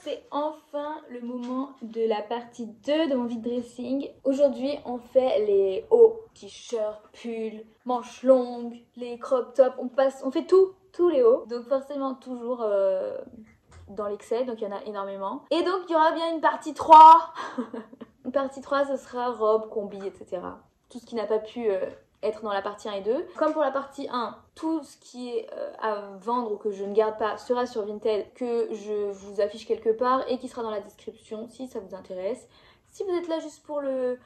c'est enfin le moment de la partie 2 de mon vide dressing. Aujourd'hui, on fait les hauts, t-shirts, pulls, manches longues, les crop tops, on fait tous les hauts. Donc forcément toujours dans l'excès, donc il y en a énormément. Et donc il y aura bien une partie 3. Une partie 3, ce sera robe, combi, etc. Tout ce qui n'a pas pu être dans la partie 1 et 2. Comme pour la partie 1, tout ce qui est à vendre ou que je ne garde pas sera sur Vinted, que je vous affiche quelque part et qui sera dans la description si ça vous intéresse. Si vous êtes là juste pour le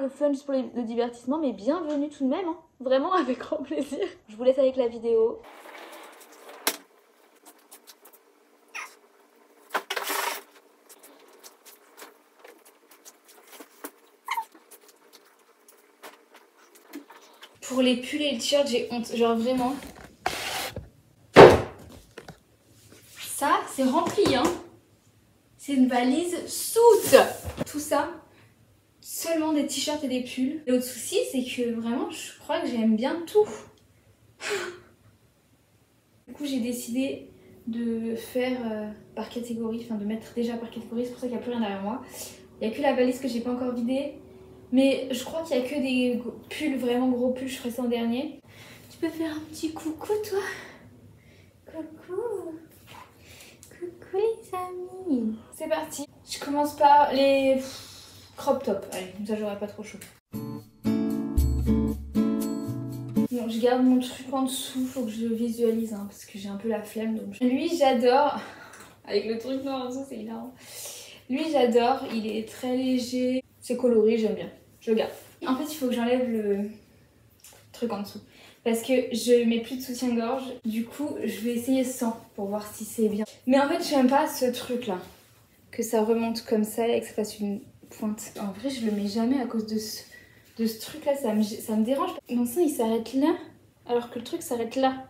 fun, juste pour le divertissement, mais bienvenue tout de même, hein. Vraiment avec grand plaisir. Je vous laisse avec la vidéo. Pour les pulls et les t-shirts, j'ai honte. Genre vraiment. Ça, c'est rempli, hein. C'est une valise soute. Tout ça, seulement des t-shirts et des pulls. Et l'autre souci, c'est que vraiment, je crois que j'aime bien tout. Du coup, j'ai décidé de faire par catégorie, enfin de mettre déjà par catégorie. C'est pour ça qu'il n'y a plus rien derrière moi. Il n'y a que la valise que j'ai pas encore vidée. Mais je crois qu'il n'y a que des pulls, vraiment gros pulls, je ferai ça en dernier. Tu peux faire un petit coucou, toi? Coucou. Coucou les amis. C'est parti. Je commence par les crop tops. Allez, comme ça j'aurai pas trop chaud. Bon, je garde mon truc en dessous, faut que je le visualise, hein, parce que j'ai un peu la flemme. Donc... Lui, j'adore. Avec le truc noir en dessous, c'est hilarant. Lui, j'adore. Il est très léger. C'est coloré, j'aime bien. Je le garde. En fait, il faut que j'enlève le truc en dessous. Parce que je mets plus de soutien-gorge. Du coup, je vais essayer sans pour voir si c'est bien. Mais en fait, j'aime pas ce truc-là. Que ça remonte comme ça et que ça fasse une pointe. En vrai, je le mets jamais à cause de ce truc-là. Ça me dérange. Mon sein, il s'arrête là. Alors que le truc s'arrête là.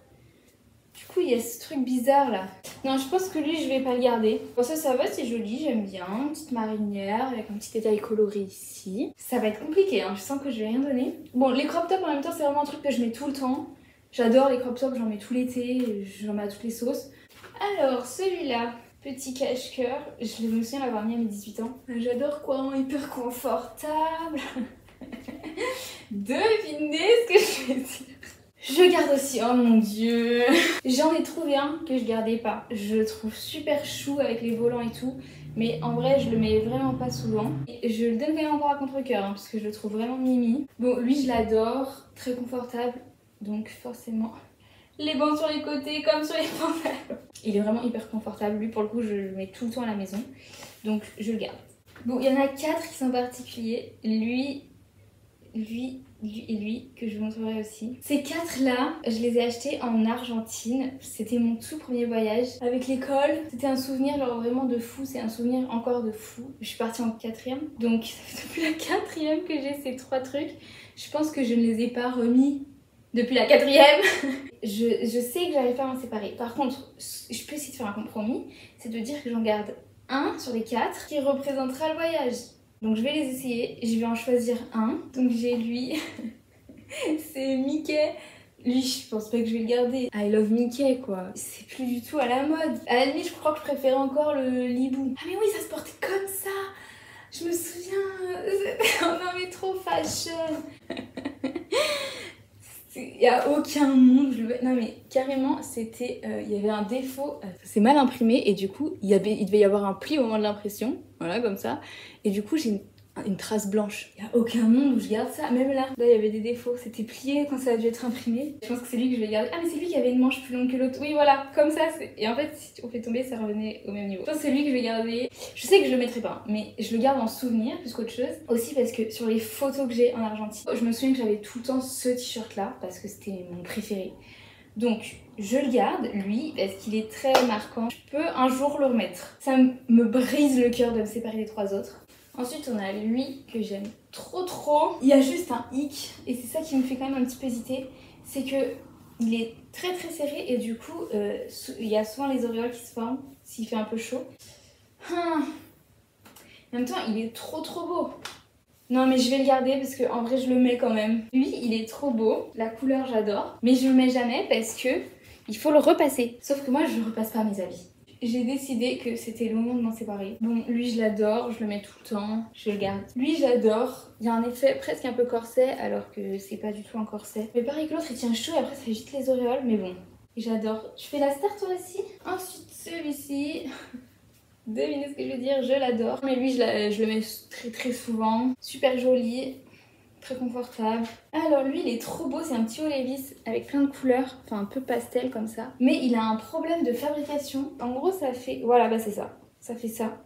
Du coup, il y a ce truc bizarre là. Non, je pense que lui, je vais pas le garder. Bon, ça va, c'est joli, j'aime bien. Une petite marinière avec un petit détail coloré ici. Ça va être compliqué, hein. Je sens que je vais rien donner. Bon, les crop tops en même temps, c'est vraiment un truc que je mets tout le temps. J'adore les crop tops, j'en mets tout l'été, j'en mets à toutes les sauces. Alors, celui-là, petit cache-cœur, je me souviens l'avoir mis à mes 18 ans. J'adore quoi, hyper confortable. Devinez ce que je vais dire. Je garde aussi, oh mon dieu. J'en ai trouvé un que je gardais pas. Je le trouve super chou avec les volants et tout. Mais en vrai, je le mets vraiment pas souvent. Et je le donne quand même encore à contre-cœur, hein, parce que je le trouve vraiment mimi. Bon, lui, je l'adore. Très confortable. Donc forcément, les bancs sur les côtés comme sur les pantalons. Il est vraiment hyper confortable. Lui, pour le coup, je le mets tout le temps à la maison. Donc je le garde. Bon, il y en a 4 qui sont particuliers. Lui et lui, que je vous montrerai aussi. Ces 4 là, je les ai achetés en Argentine. C'était mon tout premier voyage avec l'école. C'était un souvenir genre vraiment de fou. C'est un souvenir encore de fou. Je suis partie en 4e. Donc ça fait depuis la 4e que j'ai ces 3 trucs. Je pense que je ne les ai pas remis depuis la 4e. je sais que j'arrive pas à m'en séparer. Par contre, je peux essayer de faire un compromis. C'est de dire que j'en garde un sur les 4 qui représentera le voyage. Donc je vais les essayer, je vais en choisir un. Donc j'ai lui, c'est Mickey. Lui, je pense pas que je vais le garder. I love Mickey quoi. C'est plus du tout à la mode. À la limite, je crois que je préférais encore le Libou. Ah mais oui, ça se portait comme ça. Je me souviens. Oh non mais trop fashion. Il n'y a aucun monde. Non mais carrément, c'était. Il y avait un défaut. C'est mal imprimé et du coup, il devait y avoir un pli au moment de l'impression. Voilà, comme ça. Et du coup, j'ai une trace blanche. Il n'y a aucun monde où je garde ça. Même là, il y avait des défauts. C'était plié quand ça a dû être imprimé. Je pense que c'est lui que je vais garder. Ah, mais c'est lui qui avait une manche plus longue que l'autre. Oui, voilà, comme ça. Et en fait, si on fait tomber, ça revenait au même niveau. Je pense que c'est lui que je vais garder. Je sais que je le mettrai pas, mais je le garde en souvenir plus qu'autre chose. Aussi parce que sur les photos que j'ai en Argentine, je me souviens que j'avais tout le temps ce t-shirt là parce que c'était mon préféré. Donc je le garde, lui, parce qu'il est très marquant. Je peux un jour le remettre. Ça me brise le cœur de me séparer des 3 autres. Ensuite, on a lui que j'aime trop. Il y a juste un hic, et c'est ça qui me fait quand même un petit peu hésiter. C'est que il est très serré, et du coup, il y a souvent les auréoles qui se forment s'il fait un peu chaud. En même temps, il est trop beau. Non mais je vais le garder parce que en vrai je le mets quand même. Lui il est trop beau, la couleur j'adore, mais je le mets jamais parce que il faut le repasser. Sauf que moi je le repasse pas mes habits. j'ai décidé que c'était le moment de m'en séparer. Bon, lui je l'adore, je le mets tout le temps, je le garde. Lui j'adore, il y a un effet presque un peu corset alors que c'est pas du tout un corset. Mais pareil que l'autre il tient chaud et après ça agite les auréoles, mais bon, j'adore. Tu fais la star toi aussi? Ensuite celui-ci, devinez ce que je veux dire, je l'adore. Mais lui je le mets très souvent, super joli. Très confortable. Alors lui il est trop beau, c'est un petit haut Levi's avec plein de couleurs, enfin un peu pastel comme ça. Mais il a un problème de fabrication. En gros ça fait, voilà bah c'est ça, ça fait ça.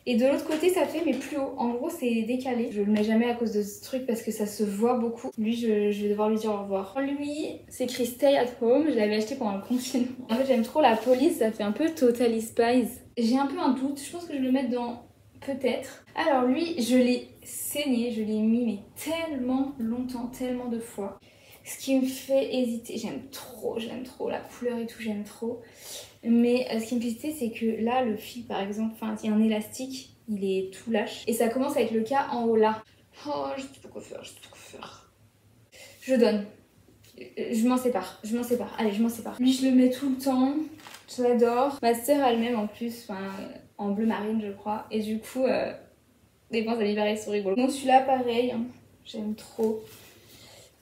Et de l'autre côté ça fait mais plus haut. En gros c'est décalé. Je le mets jamais à cause de ce truc parce que ça se voit beaucoup. Lui je vais devoir lui dire au revoir. Lui c'est écrit Stay at Home, je l'avais acheté pendant le confinement. En fait j'aime trop la police, ça fait un peu Totally Spies. J'ai un peu un doute, je pense que je vais le mettre dans... peut-être. Alors lui, je l'ai saigné, je l'ai mis mais tellement longtemps, tellement de fois. Ce qui me fait hésiter, j'aime trop la couleur et tout, j'aime trop. Mais ce qui me fait hésiter, c'est que là, le fil par exemple, enfin, il y a un élastique, il est tout lâche. Et ça commence avec le cas en haut là. Oh, je sais pas quoi faire, je sais pas quoi faire. Je donne. Je m'en sépare, allez, je m'en sépare. Lui, je le mets tout le temps, je l'adore. Ma soeur elle-même en plus, enfin... en bleu marine je crois, et du coup les pinces à libérer sont rigolos. Donc celui-là pareil, hein, j'aime trop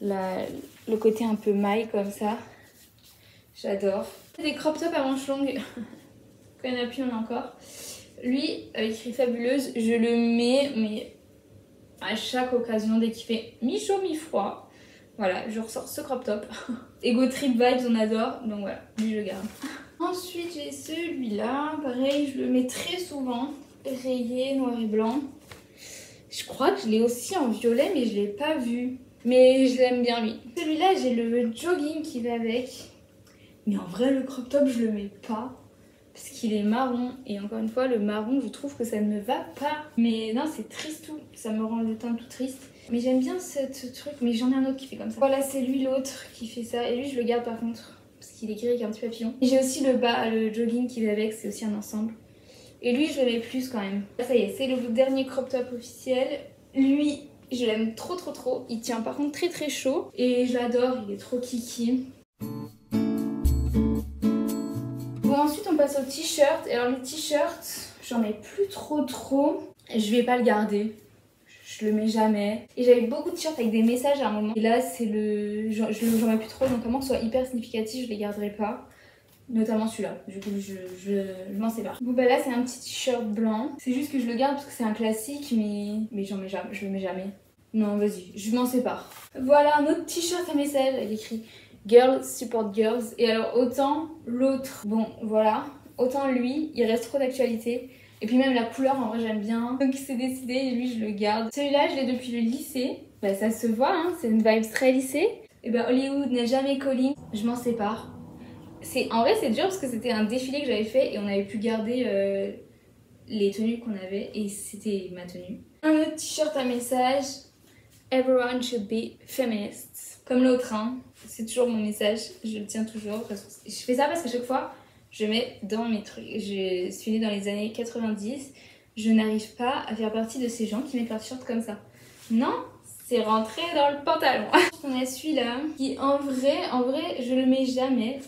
le côté un peu maille comme ça, j'adore. Des crop tops à manches longues, quand il n'y en a plus on en a encore. Lui écrit fabuleuse, je le mets mais à chaque occasion dès qu'il fait mi-chaud mi-froid. Voilà, je ressors ce crop top. Ego Trip Vibes on adore, donc voilà, lui je le garde. Ensuite j'ai celui-là, pareil je le mets très souvent, rayé noir et blanc. Je crois que je l'ai aussi en violet mais je l'ai pas vu. Mais je l'aime bien lui. Celui-là j'ai le jogging qui va avec. Mais en vrai le crop top je le mets pas. Parce qu'il est marron et encore une fois le marron je trouve que ça ne me va pas. Mais non c'est triste tout, ça me rend le teint tout triste. Mais j'aime bien ce truc, mais j'en ai un autre qui fait comme ça. Voilà c'est lui l'autre qui fait ça et lui je le garde par contre. Parce qu'il est gris avec un petit papillon. J'ai aussi le bas, le jogging qui va avec, c'est aussi un ensemble. Et lui, je le mets plus quand même. Ça y est, c'est le dernier crop top officiel. Lui, je l'aime trop. Il tient par contre très chaud. Et je l'adore, il est trop kiki. Bon, ensuite on passe au t-shirt. Alors le t-shirt, j'en ai plus trop. Je vais pas le garder. Je le mets jamais. Et j'avais beaucoup de t-shirts avec des messages à un moment. Et là, c'est le... j'en mets plus trop. Donc, à moins que ce soit hyper significatif, je les garderai pas. Notamment celui-là. Du coup, je m'en sépare. Bon, bah là, c'est un petit t-shirt blanc. C'est juste que je le garde parce que c'est un classique, mais j'en mets jamais. Je le mets jamais. Non, vas-y, je m'en sépare. Voilà, un autre t-shirt à message. Il écrit Girls Support Girls. Et alors, autant l'autre, bon, voilà. Autant lui, il reste trop d'actualité. Et puis même la couleur en vrai j'aime bien. Donc c'est décidé et lui je le garde. Celui-là je l'ai depuis le lycée. Bah ça se voit hein, c'est une vibe très lycée. Et bah Hollywood n'est jamais calling. Je m'en sépare. En vrai c'est dur parce que c'était un défilé que j'avais fait et on avait pu garder les tenues qu'on avait et c'était ma tenue. Un autre t-shirt à message. Everyone should be feminist. Comme l'autre hein. C'est toujours mon message. Je le tiens toujours. Je fais ça parce qu'à chaque fois je mets dans mes trucs. Je suis née dans les années 90. Je n'arrive pas à faire partie de ces gens qui mettent leur t-shirt comme ça. Non, c'est rentré dans le pantalon. On a celui-là qui en vrai, je le mets jamais.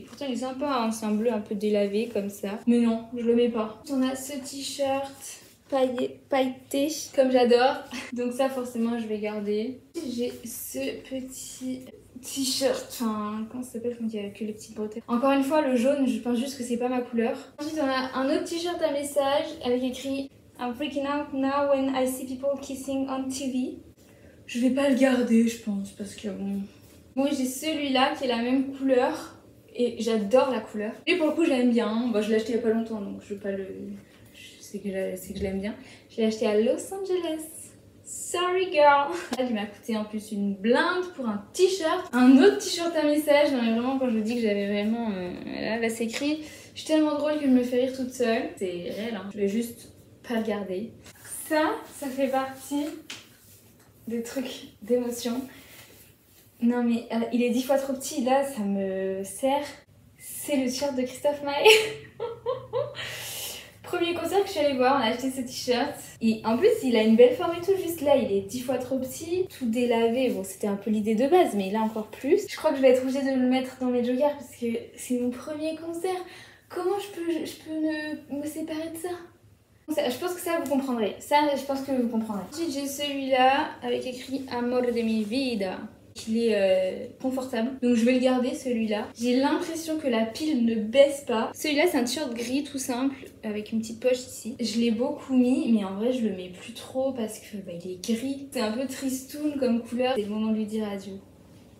Pourtant il est sympa, hein. C'est un bleu un peu délavé comme ça. Mais non, je le mets pas. On a ce t-shirt pailleté comme j'adore. Donc ça forcément je vais garder. J'ai ce petit... t-shirt, enfin comment ça s'appelle quand il y a que les petites bretelles. Encore une fois le jaune je pense juste que c'est pas ma couleur. Ensuite on a un autre t-shirt à message avec écrit I'm freaking out now when I see people kissing on TV. Je vais pas le garder je pense parce que bon. Bon j'ai celui-là qui est la même couleur et j'adore la couleur. Et pour le coup j'aime bien, bon, je l'ai acheté il y a pas longtemps donc je veux pas le... C'est que je l'aime bien. Je l'ai acheté à Los Angeles. Sorry girl. Il m'a coûté en plus une blinde pour un t-shirt. Un autre t-shirt à message. Non mais vraiment quand je dis que j'avais vraiment... là c'est écrit. Je suis tellement drôle que je me fais rire toute seule. C'est réel hein. Je vais juste pas le garder. Ça fait partie des trucs d'émotion. Non mais il est 10 fois trop petit. Là ça me sert. C'est le t-shirt de Christophe Maé. Premier concert que je suis allée voir, on a acheté ce t-shirt. Et en plus, il a une belle forme et tout. Juste là, il est 10 fois trop petit, tout délavé. Bon, c'était un peu l'idée de base, mais là encore plus. Je crois que je vais être obligée de le mettre dans mes joggers parce que c'est mon premier concert. Comment je peux me séparer de ça? Je pense que ça vous comprendrez. Ça, je pense que vous comprendrez. Ensuite, j'ai celui-là avec écrit Amor de mi vida. Il est confortable, donc je vais le garder celui-là. J'ai l'impression que la pile ne baisse pas. Celui-là c'est un t-shirt gris tout simple avec une petite poche ici. Je l'ai beaucoup mis, mais en vrai je le mets plus trop parce que il est gris. C'est un peu tristoun comme couleur. C'est le moment de lui dire adieu.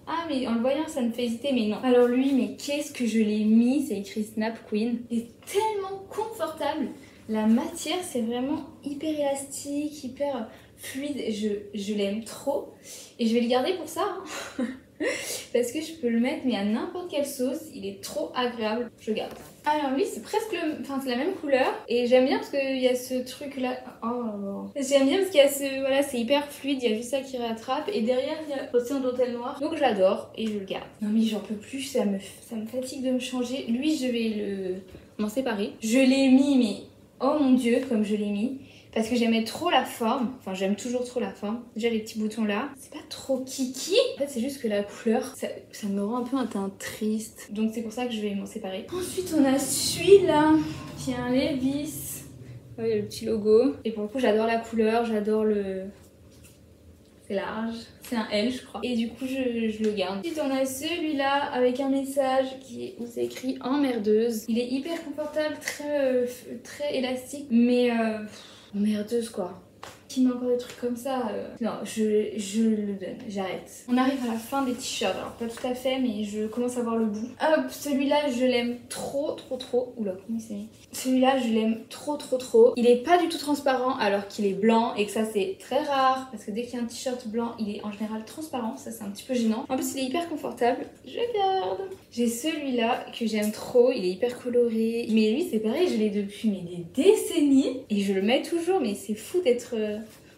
Ah mais en le voyant ça me fait hésiter, mais non. Alors lui, mais qu'est-ce que je l'ai mis? C'est écrit Snap Queen. Il est tellement confortable. La matière c'est vraiment hyper élastique, hyper fluide. Je l'aime trop. Et je vais le garder pour ça. Hein. Parce que je peux le mettre mais à n'importe quelle sauce. Il est trop agréable. Je le garde. Alors lui c'est presque enfin c'est la même couleur. Et j'aime bien parce qu'il y a ce truc là. Oh. J'aime bien parce qu'il y a ce... Voilà, c'est hyper fluide. Il y a juste ça qui rattrape. Et derrière il y a aussi un dentelle noir. Donc j'adore et je le garde. Non mais j'en peux plus. Ça me fatigue de me changer. Lui je vais m'en séparer. Je l'ai mis mais... Oh mon dieu, comme je l'ai mis. Parce que j'aimais trop la forme. Enfin, j'aime toujours trop la forme. Déjà, les petits boutons là. C'est pas trop kiki. En fait, c'est juste que la couleur, ça me rend un peu un teint triste. Donc, c'est pour ça que je vais m'en séparer. Ensuite, on a celui-là, qui est un Levi's. Ouais, il y a le petit logo. Et pour le coup, j'adore la couleur. J'adore le... C'est large. C'est un L, je crois. Et du coup, je le garde. Ensuite, on a celui-là avec un message où c'est écrit emmerdeuse. Il est hyper confortable, très élastique, mais emmerdeuse quoi. Qui met encore des trucs comme ça Non, je le donne, j'arrête. On arrive à la fin des t-shirts, alors pas tout à fait, mais je commence à voir le bout. Hop, celui-là, je l'aime trop. Oula, comment il s'est mis? Celui-là, je l'aime trop. Il est pas du tout transparent alors qu'il est blanc et que ça c'est très rare parce que dès qu'il y a un t-shirt blanc, il est en général transparent, ça c'est un petit peu gênant. En plus, il est hyper confortable, je garde. J'ai celui-là que j'aime trop, il est hyper coloré. Mais lui, c'est pareil, je l'ai depuis des décennies et je le mets toujours, mais c'est fou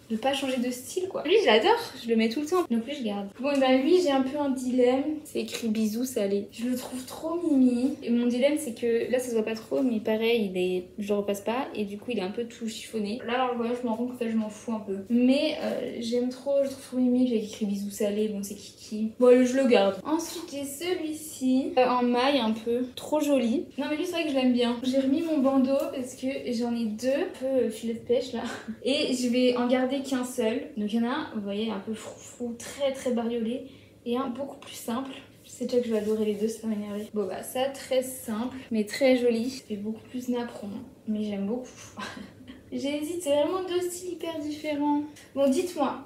de pas changer de style quoi. Lui j'adore, je le mets tout le temps, donc lui je garde. Bon et ben lui j'ai un peu un dilemme, c'est écrit bisous salé. Je le trouve trop mimi et mon dilemme c'est que là ça se voit pas trop mais pareil je le repasse pas et du coup il est un peu tout chiffonné. Là alors voilà je me rends compte que ça je m'en fous un peu. Mais j'aime trop, je le trouve trop mimi, j'ai écrit bisous salé, bon c'est kiki. Bon je le garde. Ensuite j'ai celui-ci en maille un peu, trop joli. Non mais lui c'est vrai que je l'aime bien. J'ai remis mon bandeau parce que j'en ai deux, un peu filet de pêche là. Et je vais en garder qu'un seul. Donc il y en a un, vous voyez, un peu froufrou, très bariolé. Et un beaucoup plus simple. Je sais déjà que je vais adorer les deux, ça va m'énerver. Bon bah ça très simple, mais très joli. Ça fait beaucoup plus napperon, mais j'aime beaucoup. J'hésite, c'est vraiment deux styles hyper différents. Bon dites-moi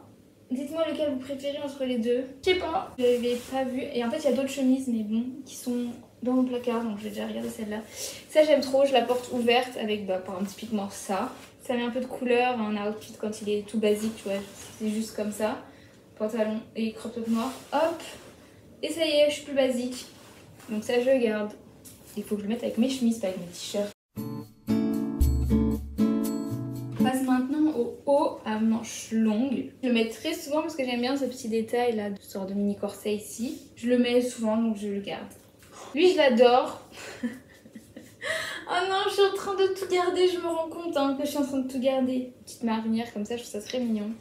lequel vous préférez entre les deux. Je sais pas, je l'avais pas vu. Et en fait il y a d'autres chemises, mais bon, qui sont dans mon placard, donc je vais déjà regarder celle-là. Ça j'aime trop, je la porte ouverte avec par exemple typiquement ça. Ça met un peu de couleur, un outfit quand il est tout basique, tu vois, c'est juste comme ça. Pantalon et crop top noir, hop. Et ça y est, je suis plus basique. Donc ça je garde. Il faut que je le mette avec mes chemises, pas avec mes t-shirts. On passe maintenant au haut à manches longues. Je le mets très souvent parce que j'aime bien ce petit détail là, de sorte de mini corset ici. Je le mets souvent donc je le garde. Lui je l'adore. Oh non, je suis en train de tout garder, je me rends compte que je suis en train de tout garder. Petite marinière comme ça, je trouve ça très mignon.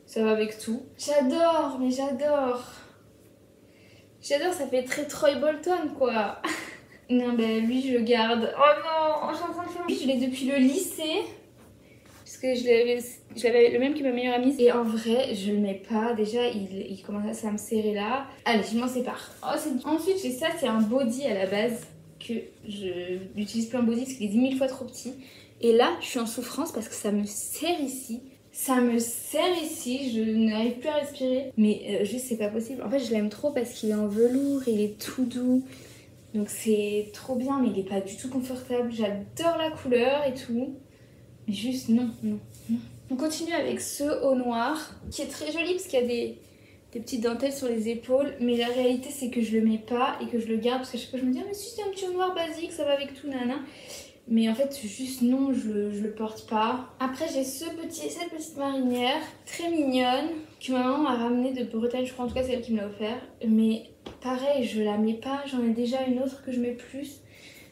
Ça va avec tout. J'adore, mais j'adore. J'adore, ça fait très Troy Bolton quoi. Non, bah lui je le garde. Oh non, je suis en train de faire... Lui je l'ai depuis le lycée. Parce que je l'avais le même que ma meilleure amie. Et en vrai, je le mets pas. Déjà, il commence à me serrer là. Allez, je m'en sépare. Oh, ensuite, j'ai ça, c'est un body à la base. Que je n'utilise plus en body parce qu'il est 10 000 fois trop petit. Et là, je suis en souffrance parce que ça me serre ici. Ça me serre ici, je n'arrive plus à respirer. Mais juste, c'est pas possible. En fait, je l'aime trop parce qu'il est en velours, il est tout doux. Donc c'est trop bien, mais il est pas du tout confortable. J'adore la couleur et tout. Mais juste, non. On continue avec ce haut noir qui est très joli parce qu'il y a des petites dentelles sur les épaules, mais la réalité c'est que je le mets pas et que je le garde parce que chaque fois je me dis ah mais si c'est un petit haut noir basique ça va avec tout nana, mais en fait juste non, je le porte pas. Après j'ai cette petite marinière très mignonne que ma maman m'a ramenée de Bretagne, je crois, en tout cas c'est elle qui me l'a offert, mais pareil je la mets pas, j'en ai déjà une autre que je mets plus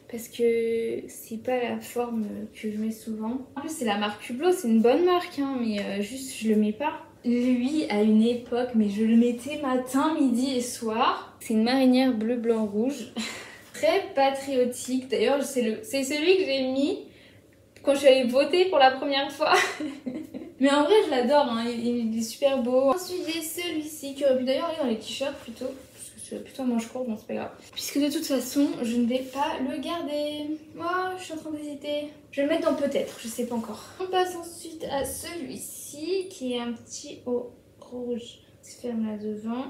parce que c'est pas la forme que je mets souvent. En plus c'est la marque Hublot, c'est une bonne marque mais juste je le mets pas. Lui, à une époque, mais je le mettais matin, midi et soir. C'est une marinière bleu, blanc, rouge. Très patriotique. D'ailleurs, c'est celui que j'ai mis quand je suis allée voter pour la première fois. Mais en vrai, je l'adore, hein. Il est super beau. Ensuite, j'ai celui-ci qui aurait pu d'ailleurs aller dans les t-shirts plutôt. Parce que c'est plutôt un manche court, bon, c'est pas grave. Puisque de toute façon, je ne vais pas le garder. Moi, je suis en train d'hésiter. Je vais le mettre dans peut-être, je sais pas encore. On passe ensuite à celui-ci qui est un petit haut rouge. Il se ferme là devant.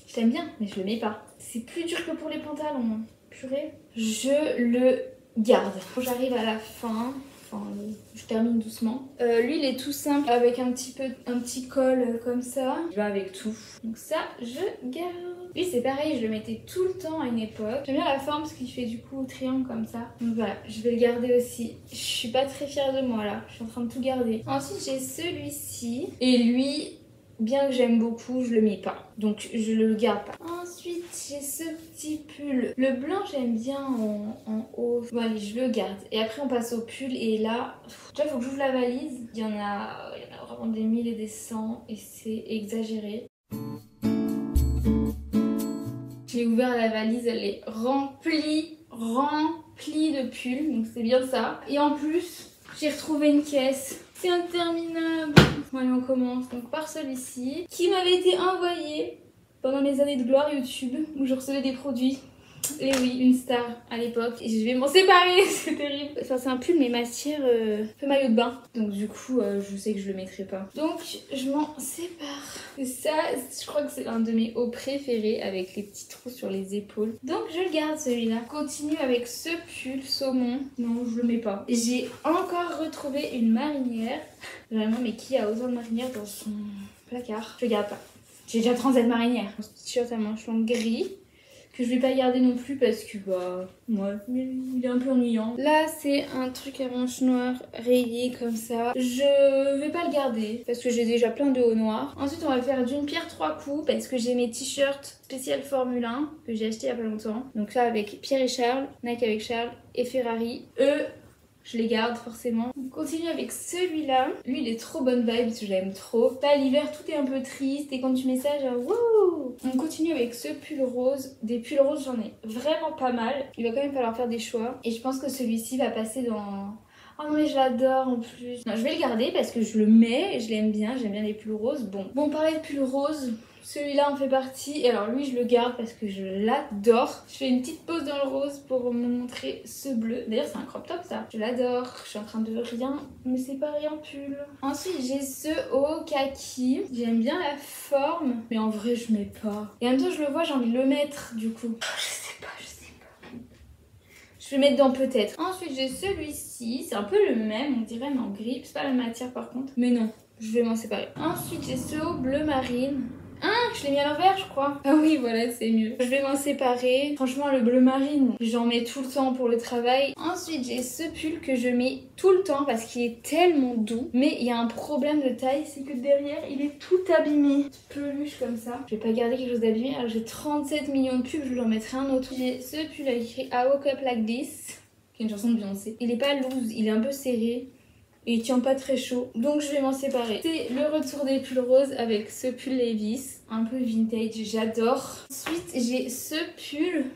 Je l'aime bien, mais je le mets pas. C'est plus dur que pour les pantalons. Purée. Je le garde. J'arrive à la fin. Enfin, je termine doucement. Lui, il est tout simple avec un petit col comme ça. Il va avec tout. Donc ça, je garde. Lui, c'est pareil, je le mettais tout le temps à une époque. J'aime bien la forme parce qu'il fait du coup triangle comme ça. Donc voilà, je vais le garder aussi. Je suis pas très fière de moi là. Je suis en train de tout garder. Ensuite, j'ai celui-ci. Et lui, bien que j'aime beaucoup, je le mets pas. Donc je le garde pas. Ensuite, j'ai ce petit pull. Le blanc, j'aime bien en haut. Bon allez, je le garde. Et après, on passe au pull. Et là, déjà, il faut que j'ouvre la valise. Il y en a vraiment des 1000 et des 100. Et c'est exagéré. J'ai ouvert la valise, elle est remplie de pulls. Donc c'est bien ça. Et en plus, j'ai retrouvé une caisse. C'est interminable. Bon allez, on commence donc par celui-ci qui m'avait été envoyé pendant mes années de gloire YouTube où je recevais des produits. Et oui, une star à l'époque. Et je vais m'en séparer, c'est terrible. Enfin, c'est un pull mais matière un peu maillot de bain. Donc du coup, je sais que je le mettrai pas. Donc je m'en sépare. Et ça, je crois que c'est un de mes hauts préférés avec les petits trous sur les épaules. Donc je le garde celui-là. Continue avec ce pull saumon. Non, je le mets pas. J'ai encore retrouvé une marinière. Vraiment, mais qui a autant de marinières dans son placard? Je le garde pas. J'ai déjà 37 marinières. Un t-shirt à manches longues gris. Que je vais pas garder non plus parce que bah ouais, il est un peu ennuyant. Là c'est un truc à manches noires rayé comme ça. Je vais pas le garder parce que j'ai déjà plein de hauts noirs. Ensuite on va faire d'une pierre trois coups parce que j'ai mes t-shirts spécial Formule 1 que j'ai acheté il y a pas longtemps. Donc là avec Pierre et Charles, Nike avec Charles et Ferrari. Eux, je les garde forcément. On continue avec celui-là. Lui, il est trop bonne vibe, je l'aime trop. Là, l'hiver, tout est un peu triste. Et quand tu mets ça, genre, wouh! On continue avec ce pull rose. Des pulls roses, j'en ai vraiment pas mal. Il va quand même falloir faire des choix. Et je pense que celui-ci va passer dans... Oh non mais je l'adore en plus. Non, je vais le garder parce que je le mets, je l'aime bien, j'aime bien les pulls roses. Bon, pareil de pull rose. Celui-là en fait partie. Et alors lui je le garde parce que je l'adore. Je fais une petite pause dans le rose pour vous montrer ce bleu. D'ailleurs c'est un crop top ça. Je l'adore. Je suis en train de rien me séparer en pull. Ensuite j'ai ce haut kaki. J'aime bien la forme. Mais en vrai je mets pas. Et en même temps je le vois, j'ai envie de le mettre du coup. Je sais pas. Je vais mettre dans peut-être. Ensuite j'ai celui-ci. C'est un peu le même on dirait mais en gris. C'est pas la matière par contre. Mais non. Je vais m'en séparer. Ensuite j'ai ce haut bleu marine. Ah, je l'ai mis à l'envers, je crois. Ah oui, voilà, c'est mieux. Je vais m'en séparer. Franchement, le bleu marine, j'en mets tout le temps pour le travail. Ensuite, j'ai ce pull que je mets tout le temps parce qu'il est tellement doux. Mais il y a un problème de taille, c'est que derrière, il est tout abîmé. Peluche comme ça. Je vais pas garder quelque chose d'abîmé. Alors, j'ai 37 millions de pulls, je vais en mettre un autre. J'ai ce pull avec écrit I woke up like this, qui est une chanson de Beyoncé. Il est pas loose, il est un peu serré. Et il tient pas très chaud, donc je vais m'en séparer. C'est le retour des pulls roses avec ce pull Levi's, un peu vintage, j'adore. Ensuite j'ai ce pull,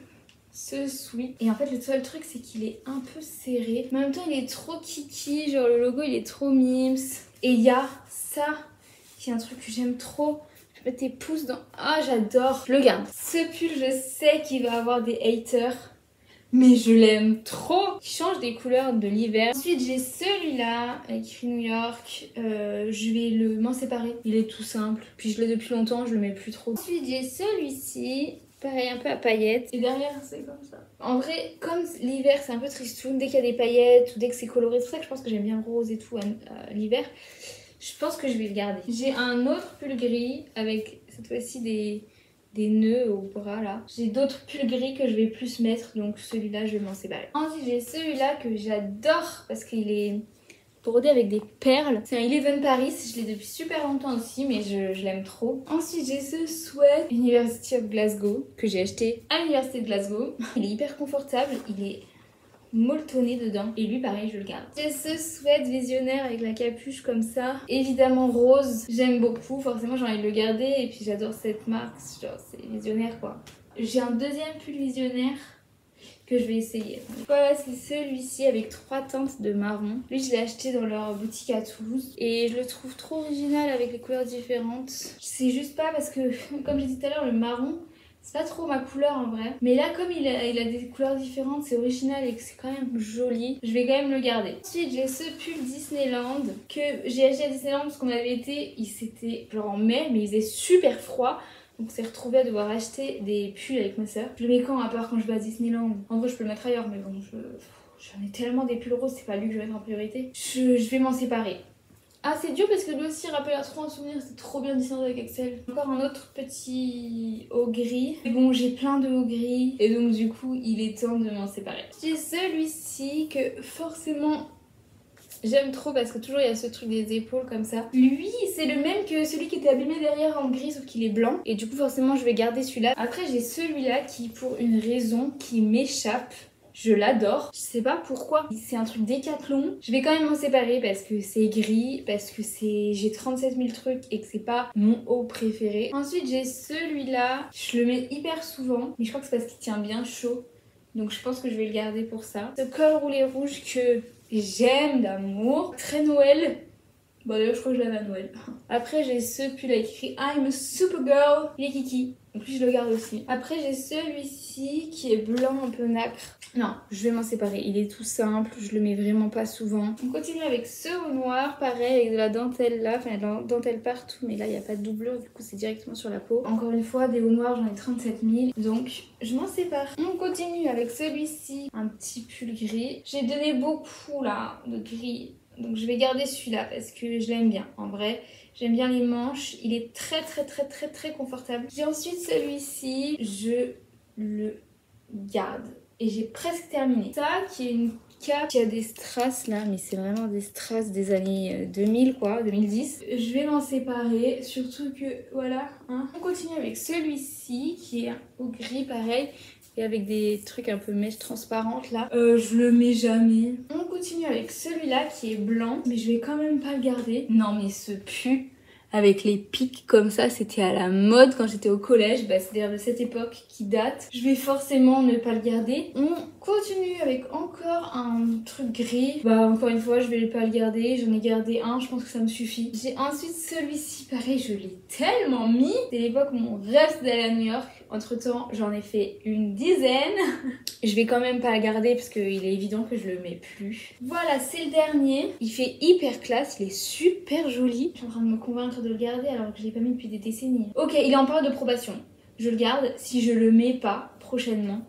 ce sweat. Et en fait le seul truc c'est qu'il est un peu serré, mais en même temps il est trop kiki, genre le logo il est trop mims. Et il y a ça, qui est un truc que j'aime trop. Je mets tes pouces dans... Ah j'adore, je le garde. Ce pull je sais qu'il va avoir des haters. Mais je l'aime trop. Il change des couleurs de l'hiver. Ensuite j'ai celui-là écrit New York. Je vais m'en séparer. Il est tout simple. Puis je l'ai depuis longtemps, je le mets plus trop. Ensuite j'ai celui-ci. Pareil un peu à paillettes. Et derrière c'est comme ça. En vrai comme l'hiver c'est un peu tristoun. Dès qu'il y a des paillettes ou dès que c'est coloré. C'est pour ça que je pense que j'aime bien le rose et tout à l'hiver. Je pense que je vais le garder. J'ai un autre pull gris avec cette fois-ci des nœuds au bras là. J'ai d'autres pulls gris que je vais plus mettre, donc celui-là je vais m'en séparer. Ensuite j'ai celui-là que j'adore parce qu'il est brodé avec des perles. C'est un Eleven Paris, je l'ai depuis super longtemps aussi mais je l'aime trop. Ensuite j'ai ce sweat University of Glasgow que j'ai acheté à l'université de Glasgow. Il est hyper confortable, il est molletonné dedans et lui pareil je le garde. J'ai ce sweat visionnaire avec la capuche comme ça, évidemment rose, j'aime beaucoup, forcément j'ai envie de le garder et puis j'adore cette marque, genre c'est visionnaire quoi. J'ai un deuxième pull visionnaire que je vais essayer. Voilà, c'est celui-ci avec 3 teintes de marron. Lui, je l'ai acheté dans leur boutique à Toulouse et je le trouve trop original avec les couleurs différentes. C'est juste pas parce que, comme j'ai dit tout à l'heure, le marron, c'est pas trop ma couleur en vrai. Mais là, comme il a des couleurs différentes, c'est original et que c'est quand même joli, je vais quand même le garder. Ensuite, j'ai ce pull Disneyland que j'ai acheté à Disneyland parce qu'on avait été, c'était genre en mai, mais il faisait super froid. Donc on s'est retrouvé à devoir acheter des pulls avec ma soeur. Je le mets quand, à part quand je vais à Disneyland. En vrai, je peux le mettre ailleurs, mais bon, j'en ai tellement des pulls roses, c'est pas lui que je vais mettre en priorité. Je vais m'en séparer. Ah, c'est dur parce que lui aussi il rappelle à trop un souvenir, c'était trop bien Disneyland avec Axel. Encore un autre petit haut gris. Mais bon, j'ai plein de hauts gris et donc du coup, il est temps de m'en séparer. J'ai celui-ci que forcément j'aime trop parce que toujours il y a ce truc des épaules comme ça. Lui, c'est le même que celui qui était abîmé derrière en gris sauf qu'il est blanc. Et du coup, forcément, je vais garder celui-là. Après, j'ai celui-là qui, pour une raison qui m'échappe, je l'adore. Je sais pas pourquoi. C'est un truc Décathlon. Je vais quand même m'en séparer parce que c'est gris, parce que j'ai 37 000 trucs et que c'est pas mon haut préféré. Ensuite, j'ai celui-là. Je le mets hyper souvent, mais je crois que c'est parce qu'il tient bien chaud. Donc je pense que je vais le garder pour ça. Ce col roulé rouge que j'aime d'amour. Très Noël. Bon d'ailleurs je crois que je l'avais à Noël. Après j'ai ce pull avec écrit I'm a Supergirl. Il est kiki. Donc lui je le garde aussi. Après j'ai celui-ci qui est blanc un peu nacre. Non, je vais m'en séparer. Il est tout simple, je le mets vraiment pas souvent. On continue avec ce haut noir, pareil avec de la dentelle là. Enfin il y a de la dentelle partout mais là il n'y a pas de doublure, du coup c'est directement sur la peau. Encore une fois des hauts noirs j'en ai 37 000. Donc je m'en sépare. On continue avec celui-ci. Un petit pull gris. J'ai donné beaucoup là de gris. Donc je vais garder celui-là parce que je l'aime bien. En vrai, j'aime bien les manches. Il est très confortable. J'ai ensuite celui-ci. Je le garde. Et j'ai presque terminé. Ça qui est une cape qui a des strass là. Mais c'est vraiment des strass des années 2000 quoi, 2010. Je vais m'en séparer. Surtout que voilà. Hein. On continue avec celui-ci qui est au gris pareil. Et avec des trucs un peu mèches transparentes là. Je le mets jamais. On continue avec celui-là qui est blanc. Mais je vais quand même pas le garder. Non mais ce pull avec les pics comme ça, c'était à la mode quand j'étais au collège. Bah, c'est d'ailleurs de cette époque qui date. Je vais forcément ne pas le garder. On continue avec encore un truc gris. Bah encore une fois, je vais pas le garder. J'en ai gardé un, je pense que ça me suffit. J'ai ensuite celui-ci, pareil, je l'ai tellement mis. C'est l'époque où mon rêve c'était d'aller à New York. Entre temps, j'en ai fait une dizaine. Je vais quand même pas le garder parce qu'il est évident que je le mets plus. Voilà, c'est le dernier. Il fait hyper classe, il est super joli. Je suis en train de me convaincre de le garder alors que je l'ai pas mis depuis des décennies. Ok, il est en période de probation. Je le garde. Si je le mets pas prochainement,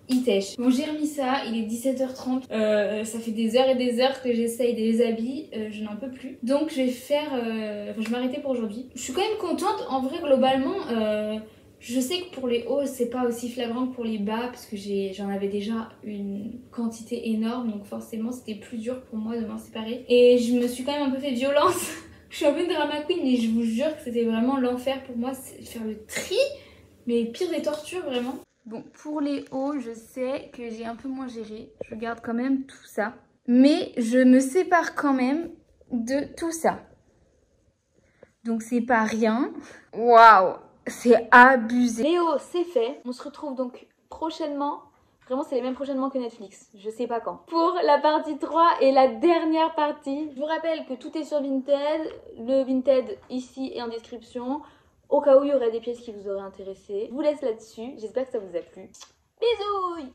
il tèche. Bon, j'ai remis ça, il est 17h30. Ça fait des heures et des heures que j'essaye des habits. Je n'en peux plus. Donc je vais faire... je vais m'arrêter pour aujourd'hui. Je suis quand même contente. En vrai, globalement... je sais que pour les hauts, c'est pas aussi flagrant que pour les bas parce que j'en avais déjà une quantité énorme. Donc forcément, c'était plus dur pour moi de m'en séparer. Et je me suis quand même un peu fait violence. Je suis un peu une drama queen et je vous jure que c'était vraiment l'enfer pour moi. C'est faire le tri, mais pire des tortures vraiment. Bon, pour les hauts, je sais que j'ai un peu moins géré. Je garde quand même tout ça. Mais je me sépare quand même de tout ça. Donc c'est pas rien. Waouh! C'est abusé. Léo, c'est fait. On se retrouve donc prochainement. Vraiment, c'est les mêmes prochainement que Netflix. Je sais pas quand. Pour la partie 3 et la dernière partie. Je vous rappelle que tout est sur Vinted. Le Vinted ici et en description. Au cas où il y aurait des pièces qui vous auraient intéressé. Je vous laisse là-dessus. J'espère que ça vous a plu. Bisous!